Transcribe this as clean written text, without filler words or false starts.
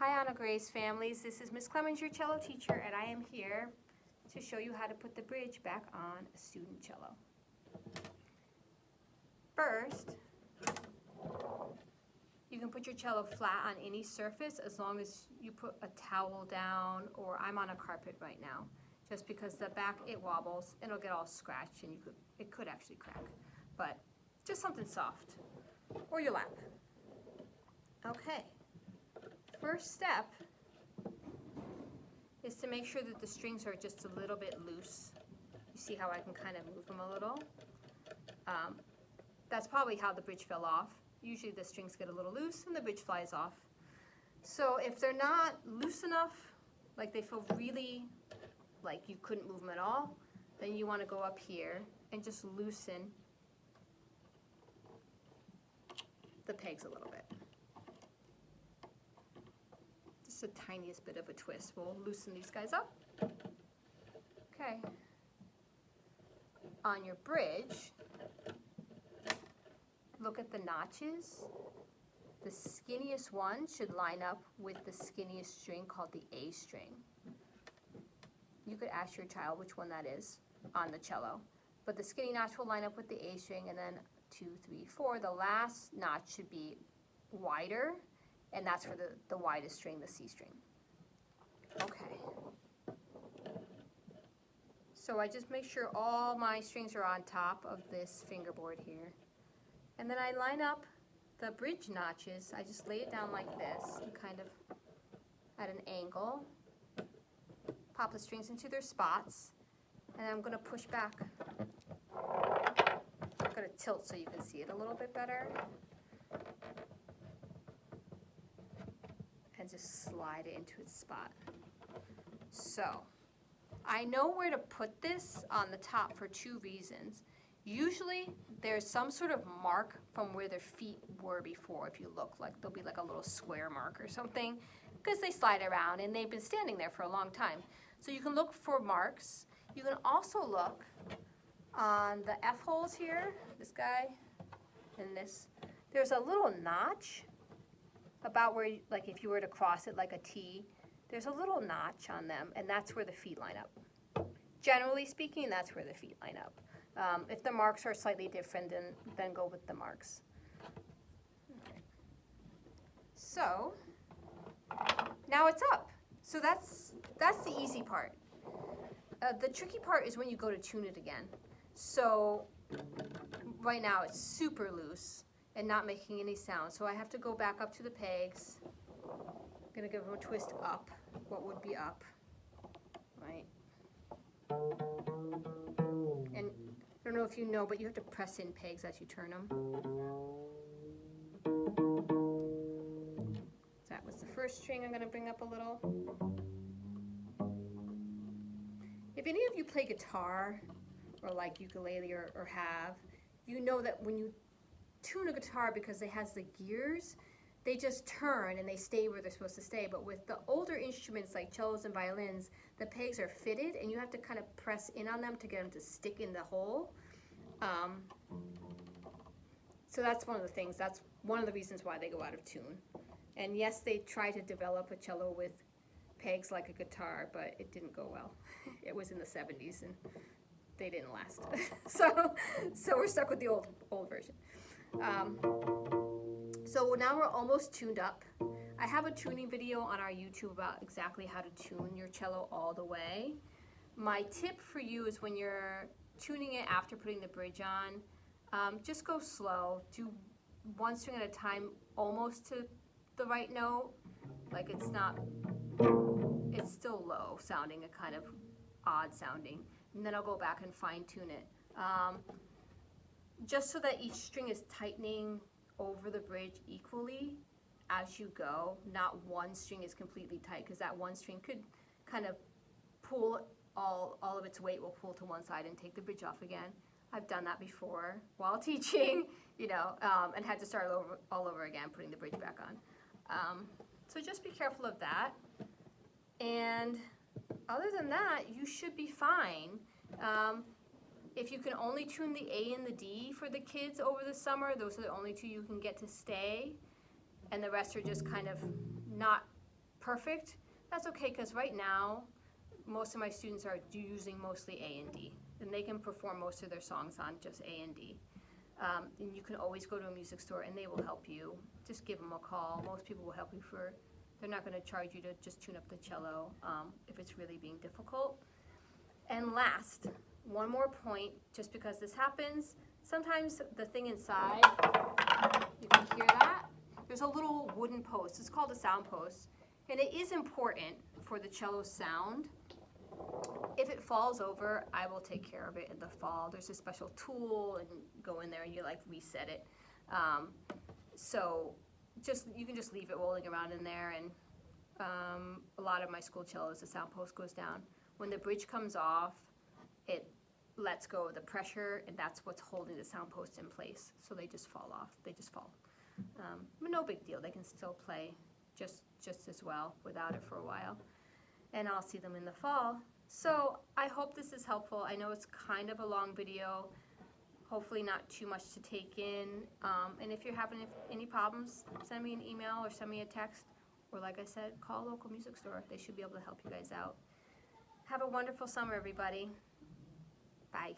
Hi Anna Grace families, this is Miss Clemens, your cello teacher, and I am here to show you how to put the bridge back on a student cello. First, you can put your cello flat on any surface as long as you put a towel down, or I'm on a carpet right now, just because the back, it wobbles, and it'll get all scratched, and it could actually crack, but just something soft, or your lap. Okay. First step is to make sure that the strings are just a little bit loose. You see how I can kind of move them a little? That's probably how the bridge fell off. Usually the strings get a little loose and the bridge flies off. So if they're not loose enough, like they feel really like you couldn't move them at all, then you want to go up here and just loosen the pegs a little bit. The tiniest bit of a twist. We'll loosen these guys up. Okay. On your bridge, look at the notches. The skinniest one should line up with the skinniest string called the A string. You could ask your child which one that is on the cello. But the skinny notch will line up with the A string, and then 2, 3, 4. The last notch should be wider, and that's for the widest string, the C string. Okay. So I just make sure all my strings are on top of this fingerboard here. And then I line up the bridge notches. I just lay it down like this, and kind of at an angle. Pop the strings into their spots, and I'm going to push back. I'm going to tilt so you can see it a little bit better. And just slide it into its spot. So, I know where to put this on the top for 2 reasons. Usually, there's some sort of mark from where their feet were before. If you look, like there'll be like a little square mark or something, because they slide around and they've been standing there for a long time. So you can look for marks. You can also look on the F holes here, this guy and this. There's a little notch about where, like if you were to cross it like a T, there's a little notch on them, and that's where the feet line up. Generally speaking, that's where the feet line up. If the marks are slightly different, then go with the marks. Okay. So, now it's up. So that's the easy part. The tricky part is when you go to tune it again. So, right now it's super loose and not making any sound. So I have to go back up to the pegs. I'm gonna give them a twist up, what would be up, right? And I don't know if you know, but you have to press in pegs as you turn them. That was the first string. I'm gonna bring up a little. If any of you play guitar, or like ukulele or have, you know that when you tune a guitar, because it has the gears, they just turn and they stay where they're supposed to stay. But with the older instruments like cellos and violins, the pegs are fitted and you have to kind of press in on them to get them to stick in the hole. So that's one of the things, that's one of the reasons why they go out of tune. And yes, they try to develop a cello with pegs like a guitar, but it didn't go well. It was in the 70s and they didn't last. so we're stuck with the old version. So now we're almost tuned up. I have a tuning video on our YouTube about exactly how to tune your cello all the way. My tip for you is when you're tuning it after putting the bridge on, just go slow. Do 1 string at a time, almost to the right note. Like it's still low sounding, a kind of odd sounding. And then I'll go back and fine tune it. Just so that each string is tightening over the bridge equally as you go. Not one string is completely tight, because that one string could kind of pull all of its weight will pull to one side and take the bridge off again. I've done that before while teaching, you know, and had to start all over again, putting the bridge back on. So just be careful of that. And other than that, you should be fine. If you can only tune the A and the D for the kids over the summer, those are the only 2 you can get to stay, and the rest are just kind of not perfect, that's okay, because right now, most of my students are using mostly A and D, and they can perform most of their songs on just A and D. And you can always go to a music store and they will help you. Just give them a call. Most people will help you they're not going to charge you to just tune up the cello if it's really being difficult. And last, one more point, just because this happens, sometimes the thing inside, you can hear that, there's a little wooden post. It's called a sound post. And it is important for the cello sound. If it falls over, I will take care of it in the fall. There's a special tool, and you go in there and you like reset it. So you can just leave it rolling around in there, and a lot of my school cellos, the sound post goes down. When the bridge comes off, it lets go of the pressure, and that's what's holding the sound post in place. So they just fall off. They just fall. But no big deal. They can still play just as well without it for a while. And I'll see them in the fall. So I hope this is helpful. I know it's kind of a long video. Hopefully not too much to take in. And if you're having any problems, send me an email or send me a text. Or like I said, call a local music store. They should be able to help you guys out. Have a wonderful summer, everybody. Bye.